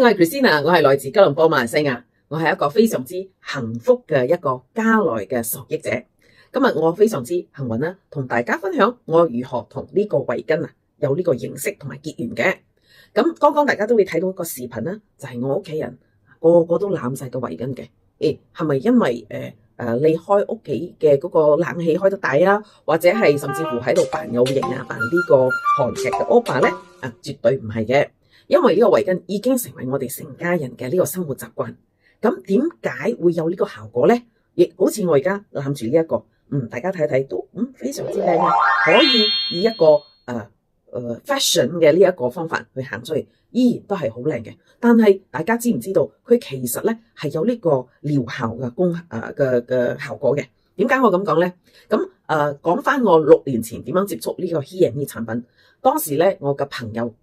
我係 Christina，我係來自吉隆坡馬來西亞，我係一個非常之幸福嘅一個加來嘅受益者。今日我非常之幸運啦，同大家分享我如何同呢個圍巾有呢個認識同埋結緣嘅。咁剛剛大家都會睇到一個視頻啦，就係我屋企人個個都攬晒個圍巾嘅。係咪因為你開屋企嘅嗰個冷氣開得大啊，或者係甚至乎喺度扮有型啊，扮呢個韓劇嘅歐巴呢？絕對唔係嘅，因為呢個圍巾已經成為我哋成家人嘅呢個生活習慣。咁點解會有呢個效果呢？亦好似我而家攬住呢一個，大家睇睇都非常之靚啊，可以以一個fashion 嘅呢一個方法去行出去，依然都係好靚嘅。但係大家知唔知道佢其實咧係有呢個療效嘅嘅效果嘅？點解我咁講咧？咁講翻我6年前點樣接觸呢個 He&Me 產品，當時咧我嘅朋友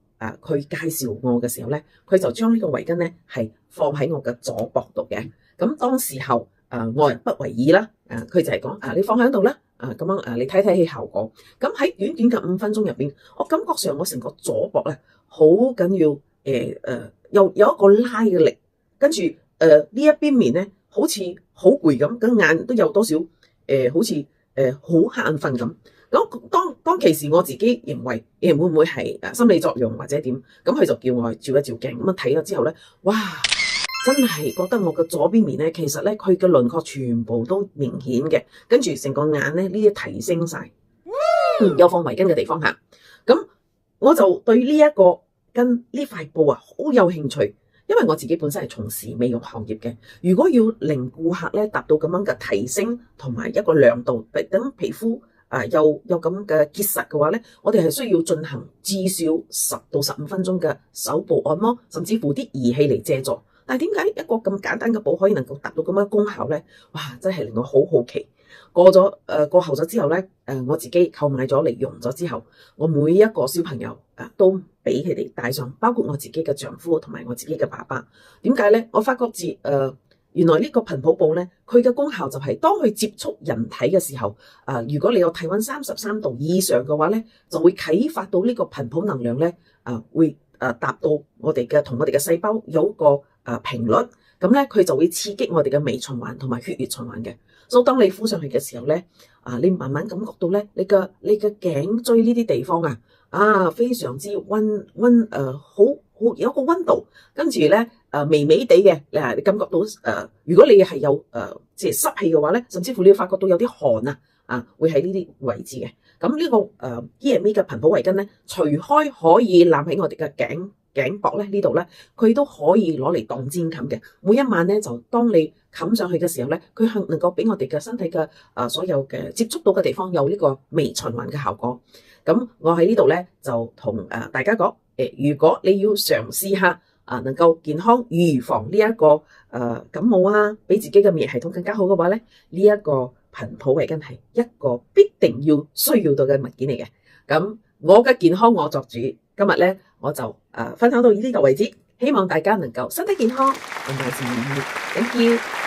佢介紹我嘅時候咧，佢就將呢個圍巾咧係放喺我嘅左膊度嘅。咁當時候我人不為意啦，佢就係講你放喺度啦。咁樣你睇睇起效果。咁喺短短嘅5分鐘入邊，我感覺上我成個左膊咧好緊要，有一個拉嘅力，跟住呢一邊面咧好似好攰咁，個眼都有多少好似好眼瞓咁。咁當其時我自己認為會唔會係心理作用或者點？咁佢就叫我去照一照鏡，咁睇咗之後咧，哇！真係覺得我嘅左邊面咧，其實咧佢嘅輪廓全部都明顯嘅，跟住成個眼咧呢啲提升晒，有放圍巾嘅地方下，咁我就對呢一個跟呢塊布好有興趣，因為我自己本身係從事美容行業嘅，如果要令顧客咧達到咁樣嘅提升同埋一個亮度，等皮膚有咁嘅結實嘅話咧，我哋係需要進行至少10到15分鐘嘅手部按摩，甚至乎啲儀器嚟借助。但係點解一個咁簡單嘅布可以能夠達到咁樣嘅功效咧？哇！真係令我好好奇。過後咗之後咧，我自己購買咗嚟用咗之後，我每一個小朋友都俾佢哋戴上，包括我自己嘅丈夫同埋我自己嘅爸爸。點解咧？我發覺原來呢個頻譜布咧，佢嘅功效就係當佢接觸人體嘅時候，如果你有體溫33度以上嘅話咧，就會啟發到呢個頻譜能量咧，會達到我哋嘅同我哋嘅細胞有一個頻率，咁咧佢就會刺激我哋嘅微循環同埋血液循環嘅。所以當你敷上去嘅時候咧，你慢慢感覺到咧，你嘅頸椎呢啲地方非常之好有一個溫度，跟住咧微微地嘅，你感覺到如果你係有即係濕氣嘅話咧，甚至乎你會發覺到有啲汗會喺呢啲位置嘅。咁呢個He&Me 嘅頻譜圍巾咧，除開可以攬喺我哋嘅頸膊咧呢度咧，佢都可以攞嚟當氈冚嘅。每一晚咧，就當你冚上去嘅時候咧，佢能夠俾我哋嘅身體嘅所有嘅接觸到嘅地方有呢個微循環嘅效果。咁我喺呢度咧就同大家講，如果你要嘗試下能夠健康預防呢一個感冒俾自己嘅免疫系統更加好嘅話咧，呢一個頻譜圍巾係一個必定要需要到嘅物件嚟嘅。咁我嘅健康我作主，今日咧我就分享到呢度為止，希望大家能夠身體健康，萬事如意。Thank you。